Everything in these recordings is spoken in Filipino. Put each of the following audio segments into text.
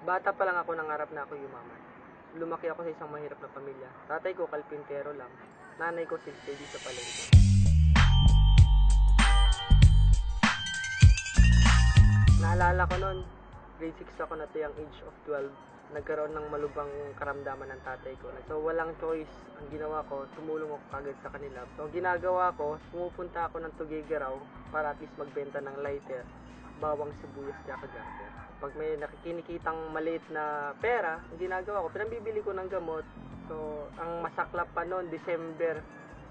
Bata pa lang ako nangarap na ako yumaman. Lumaki ako sa isang mahirap na pamilya. Tatay ko kalpintero lang. Nanay ko silsteady sa palengke. Naalala ko noon, grade 6 ako na to yung age of 12. Nagkaroon ng malubhang karamdaman ng tatay ko. So walang choice. Ang ginawa ko, tumulong ako kagad sa kanila. So ang ginagawa ko, pumupunta ako ng Tuguegarao para at least magbenta ng lighter, bawang sibuyas, tsaka garter. Pag may nakikinikitang maliit na pera, ang ginagawa ko, pinambibili ko ng gamot. So ang masaklap pa noon, December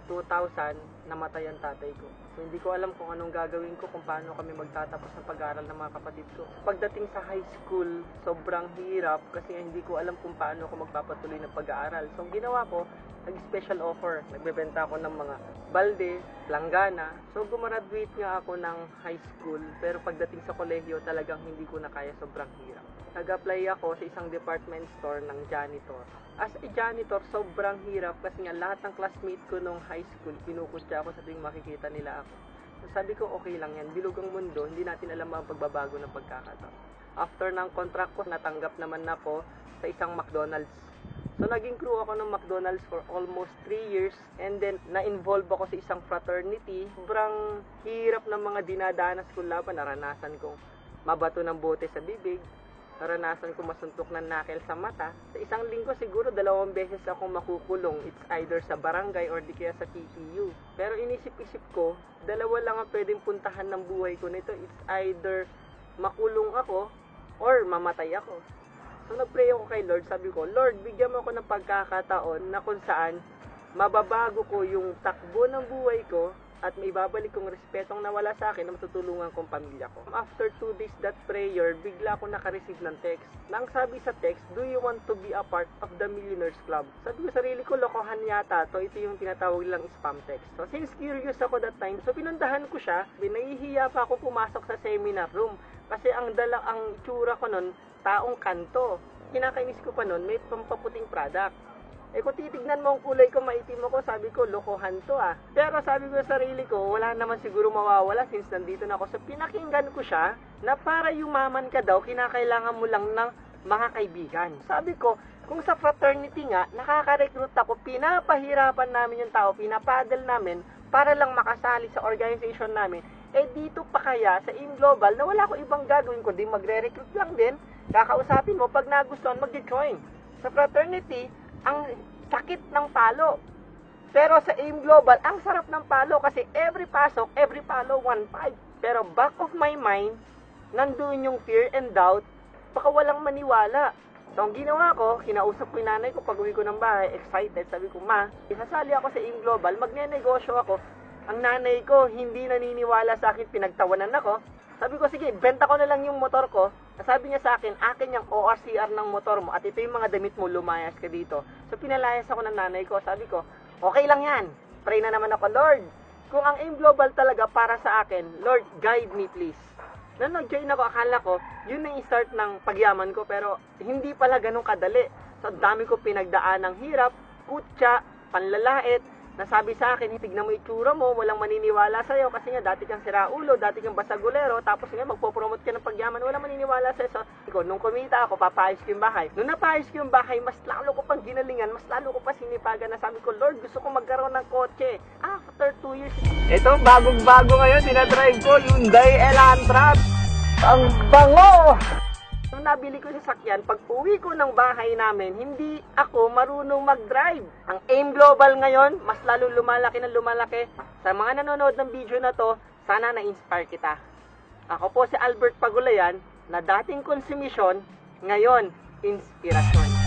2000, namatay ang tatay ko. So hindi ko alam kung anong gagawin ko, kung paano kami magtatapos ng pag-aaral ng mga kapatid ko. Pagdating sa high school, sobrang hirap kasi hindi ko alam kung paano ako magpapatuloy ng pag-aaral. So ang ginawa ko, nag-special offer. Nagbebenta ako ng mga balde, langgana. So gumraduate nga ako ng high school, pero pagdating sa kolehiyo talagang hindi ko na kaya, sobrang hirap. Nag-apply ako sa isang department store ng janitor. As a janitor, sobrang hirap kasi nga lahat ng classmate ko nung high school, kinukutya ako sa tuwing makikita nila ako. So sabi ko, okay lang yan, bilog ang mundo, hindi natin alam ang pagbabago ng pagkakataon. After ng contract ko, natanggap naman ako sa isang McDonald's. So naging crew ako ng McDonald's for almost 3 years, and then na-involve ako sa isang fraternity. Sobrang hirap ng mga dinadanas ko laban. Naranasan kong mabato ng bote sa bibig, naranasan ko masuntok ng knuckle sa mata. Sa isang linggo siguro 2 beses akong makukulong. It's either sa barangay or di kaya sa PTU. Pero inisip-isip ko, 2 lang ang pwedeng puntahan ng buhay ko nito. It's either makulong ako or mamatay ako. So nagpray ako kay Lord, sabi ko, Lord, bigyan mo ako ng pagkakataon na kung saan mababago ko yung takbo ng buhay ko at may babalik kong respetong nawala sa akin na matutulungan kong pamilya ko. After 2 days that prayer, bigla ako naka-receive ng text. Nang sabi sa text, do you want to be a part of the Millionaires Club? Sabi ko sarili ko, lokohan yata to. Ito yung tinatawag lang spam text. So since curious ako that time, so pinundahan ko siya. Nahihiya pa ako pumasok sa seminar room. Kasi ang itsura ko nun, taong kanto. Kinakainis ko pa nun, may pampaputing product. Kung titignan mo ang kulay ko, maitim ako, sabi ko, lokohan to ah. Pero sabi ko sa sarili ko, wala naman siguro mawawala since nandito na ako. So pinakinggan ko siya na para yumaman ka daw, kinakailangan mo lang ng mga kaibigan. Sabi ko, kung sa fraternity nga, nakaka-recruit ako, pinapahirapan namin yung tao, pinapaddle namin para lang makasali sa organization namin. Dito pa kaya sa AIM Global na wala ko ibang gagawin ko, di magre-recruit lang din, kakausapin mo, pag nagustuhan, mag-join. Sa fraternity, ang sakit ng palo. Pero sa AIM Global, ang sarap ng palo kasi every pasok, every palo, 1.5. Pero back of my mind, nandun yung fear and doubt, baka walang maniwala. So ang ginawa ko, kinausap ko yung nanay ko pag uwi ko ng bahay, excited. Sabi ko, Ma, isasali ako sa AIM Global, magne-negosyo ako. Ang nanay ko, hindi naniniwala sa akin, pinagtawanan ako. Sabi ko, sige, benta ko na lang yung motor ko. Sabi niya sa akin, akin yung ORCR ng motor mo at ito yung mga damit mo, lumayas ka dito. So pinalayas ako ng nanay ko. Sabi ko, okay lang yan. Pray na naman ako, Lord, kung ang AIM Global talaga para sa akin, Lord, guide me please. Nung nag-join ako, akala ko, yun na yung start ng pagyaman ko, pero hindi pala ganun kadali. So dami ko pinagdaan ng hirap, kutya, panlalait. Nasabi sa akin, tignan mo itsura mo, walang maniniwala sa'yo kasi nga dati kang siraulo, dati kang basagulero, tapos nga magpo-promote ka ng pagyaman, walang maniniwala sa'yo. So, nung kumita ako, papayos ko yung bahay. Nung napayos ko yung bahay, mas lalo ko pang ginalingan, mas lalo ko pa sinipagan na sabi ko, Lord, gusto ko magkaroon ng kotse. After 2 years. Ito, bagong-bago ngayon, dinadrive ko, Hyundai Elantra. Ang bango! Nung nabili ko sa sakyan, pag uwi ko ng bahay namin, hindi ako marunong mag-drive. Ang AIM Global ngayon, mas lalo lumalaki na lumalaki. Sa mga nanonood ng video na to, sana na-inspire kita. Ako po si Albert Pagulayan, na dating konsumisyon, ngayon, inspirasyon.